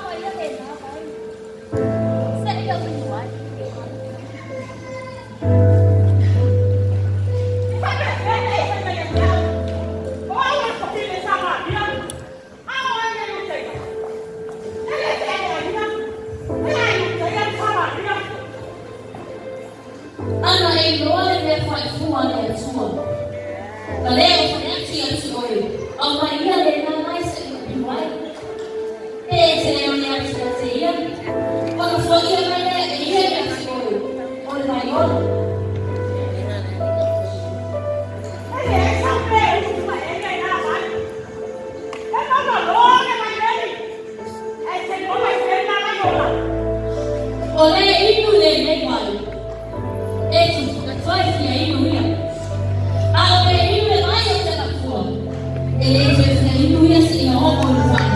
quay ra đèn nó coi sẽ cho mình ngoài anh là em nói lên về phải phù hợp để phù và leo phải nhắc chuyện rồi ông mày nghe lên năm nay sẽ bị quay thế sẽ leo nhạc sẽ gì còn số yêu mày đây ý là nhạc rồi ôi mày ơi ở đây ít người lên đây mà đây chỉ phải gì ấy nữa nhỉ ở đây ít người nói cho sẽ là phù để đây chỉ phải ít người sẽ nhỏ hơn vài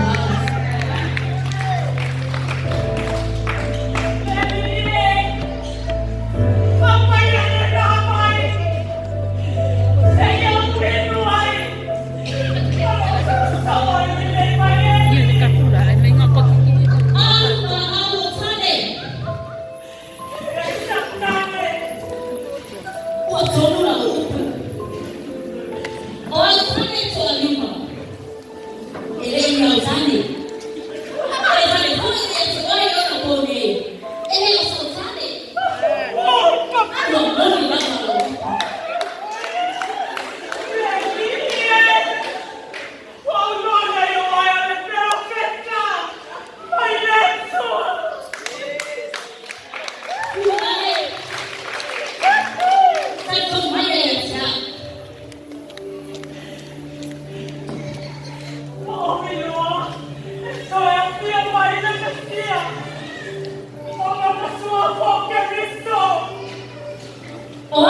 Ủa